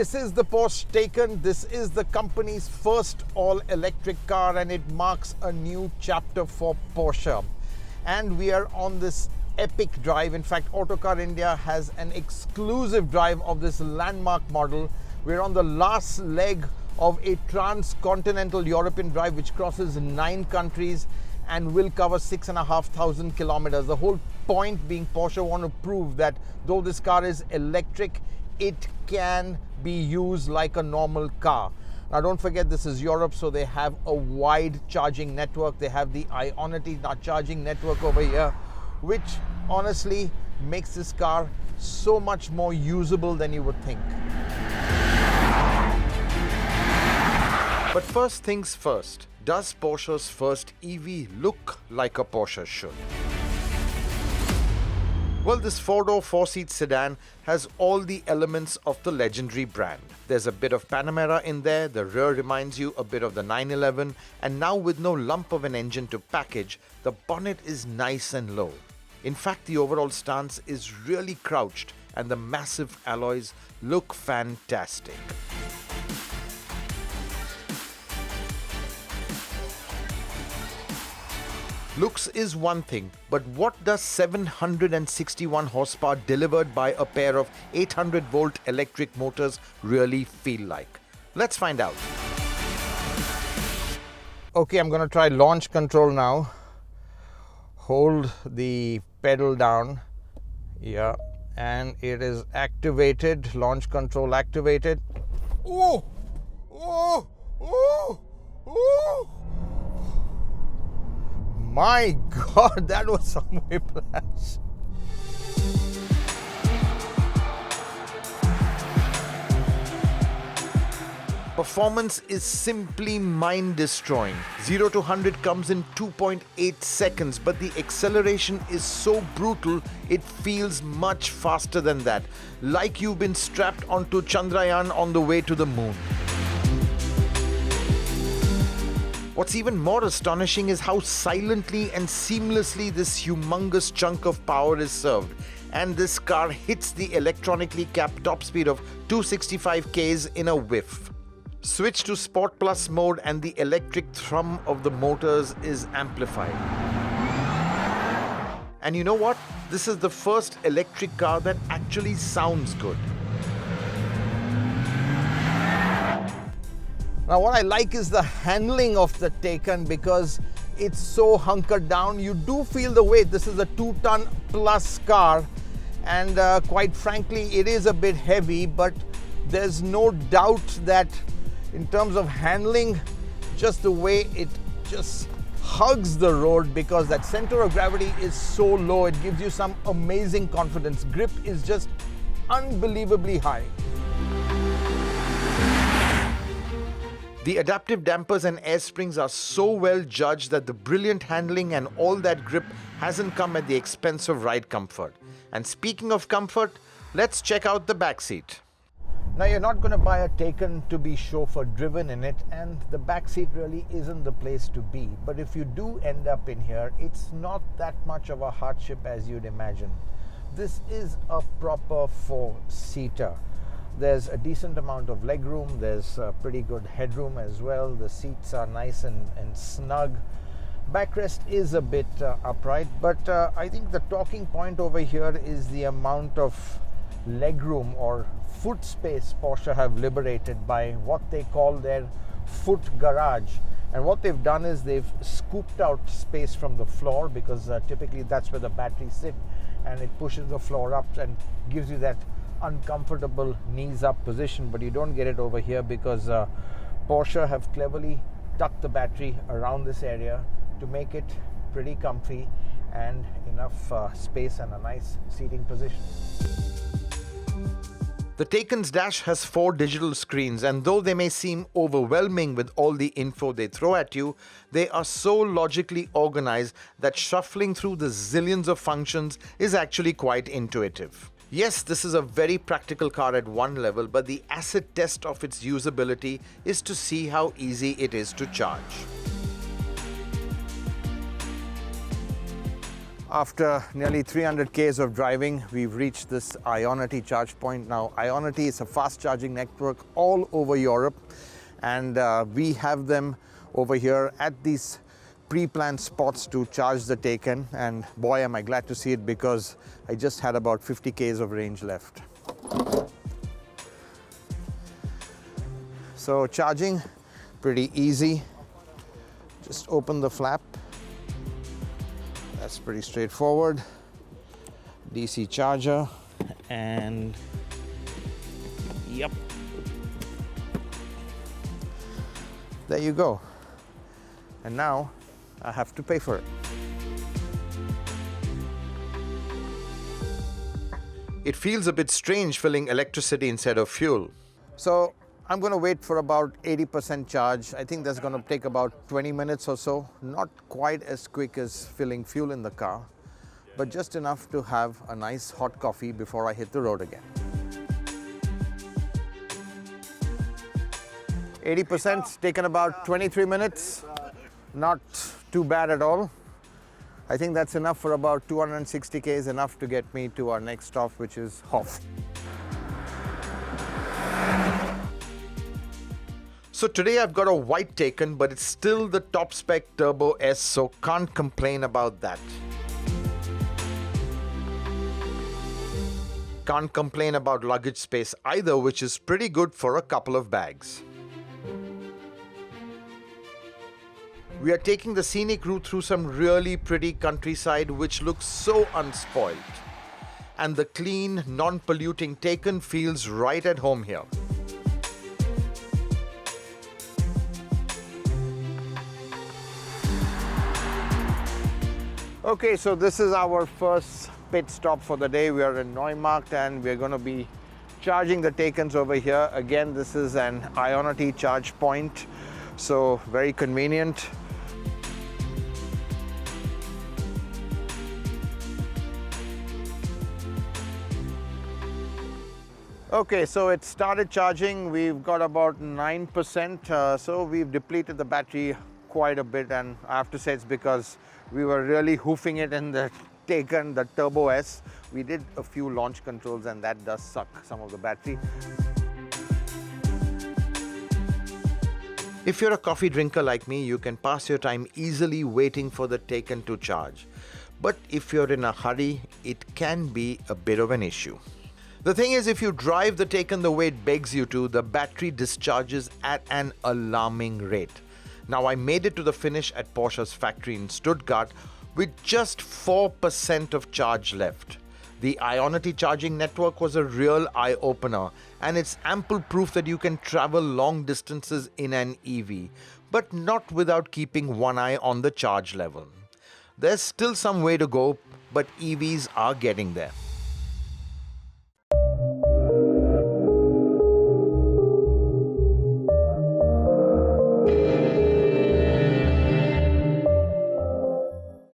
This is the Porsche Taycan. This is the company's first all-electric car, and it marks a new chapter for Porsche. And we are on this epic drive. In fact, Autocar India has an exclusive drive of this landmark model. We're on the last leg of a transcontinental European drive which crosses 9 countries and will cover 6,500 kilometers. The whole point being Porsche want to prove that though this car is electric, it can be used like a normal car. Now don't forget, this is Europe, so they have a wide charging network. They have the Ionity charging network over here, which honestly makes this car so much more usable than you would think. But first things first, does Porsche's first EV look like a Porsche should? Well, this 4-door, 4-seat sedan has all the elements of the legendary brand. There's a bit of Panamera in there, the rear reminds you a bit of the 911, and now with no lump of an engine to package, the bonnet is nice and low. In fact, the overall stance is really crouched and the massive alloys look fantastic. Looks is one thing, but what does 761 horsepower delivered by a pair of 800-volt electric motors really feel like? Let's find out. Okay, I'm going to try launch control now. Hold the pedal down. Yeah, and it is activated. Launch control activated. Oh! Oh! Oh! Oh! My God, that was some whiplash. Performance is simply mind-destroying. 0 to 100 comes in 2.8 seconds, but the acceleration is so brutal, it feels much faster than that. Like you've been strapped onto Chandrayaan on the way to the moon. What's even more astonishing is how silently and seamlessly this humongous chunk of power is served. And this car hits the electronically capped top speed of 265 km in a whiff. Switch to Sport Plus mode and the electric thrum of the motors is amplified. And you know what? This is the first electric car that actually sounds good. Now what I like is the handling of the Taycan because it's so hunkered down. You do feel the weight. This is a 2-ton plus car, and quite frankly it is a bit heavy, but there's no doubt that in terms of handling, just the way it just hugs the road, because that center of gravity is so low, it gives you some amazing confidence. Grip is just unbelievably high. The adaptive dampers and air springs are so well judged that the brilliant handling and all that grip hasn't come at the expense of ride comfort. And speaking of comfort, let's check out the back seat. Now, you're not going to buy a Taycan to be chauffeur driven in it, and the back seat really isn't the place to be. But if you do end up in here, it's not that much of a hardship as you'd imagine. This is a proper 4-seater. There's a decent amount of legroom. There's pretty good headroom as well. The seats are nice and snug. Backrest is a bit upright, but I think the talking point over here is the amount of legroom or foot space Porsche have liberated by what they call their foot garage. And what they've done is they've scooped out space from the floor, because typically that's where the batteries sit, and it pushes the floor up and gives you that uncomfortable knees up position. But you don't get it over here because Porsche have cleverly tucked the battery around this area to make it pretty comfy and enough space and a nice seating position. The Taycan's dash has 4 digital screens, and though they may seem overwhelming with all the info they throw at you, they are so logically organized that shuffling through the zillions of functions is actually quite intuitive. Yes, this is a very practical car at one level, but the acid test of its usability is to see how easy it is to charge. After nearly 300 Ks of driving, we've reached this Ionity charge point. Now, Ionity is a fast charging network all over Europe, and we have them over here at these pre-planned spots to charge the Taycan. And boy, am I glad to see it, because I just had about 50 Ks of range left. So charging, pretty easy. Just open the flap. That's pretty straightforward. DC charger, and yep, there you go. And now I have to pay for it. It feels a bit strange filling electricity instead of fuel. So I'm going to wait for about 80% charge. I think that's going to take about 20 minutes or so. Not quite as quick as filling fuel in the car, but just enough to have a nice hot coffee before I hit the road again. 80%'s taken about 23 minutes. Not too bad at all. I think that's enough for about 260 Ks, enough to get me to our next stop, which is Hof. So today I've got a white Taycan, but it's still the top spec Turbo S, so can't complain about that. Can't complain about luggage space either, which is pretty good for a couple of bags. We are taking the scenic route through some really pretty countryside, which looks so unspoiled. And the clean, non-polluting Taycan feels right at home here. Okay, so this is our first pit stop for the day. We are in Neumarkt, and we're going to be charging the Taycans over here. Again, this is an Ionity charge point, so very convenient. Okay, so it started charging. We've got about 9%, so we've depleted the battery quite a bit, and I have to say it's because we were really hoofing it in the Taycan, the Turbo S. We did a few launch controls, and that does suck some of the battery. If you're a coffee drinker like me, you can pass your time easily waiting for the Taycan to charge. But if you're in a hurry, it can be a bit of an issue. The thing is, if you drive the Taycan the way it begs you to, the battery discharges at an alarming rate. Now, I made it to the finish at Porsche's factory in Stuttgart with just 4% of charge left. The Ionity charging network was a real eye-opener, and it's ample proof that you can travel long distances in an EV, but not without keeping one eye on the charge level. There's still some way to go, but EVs are getting there.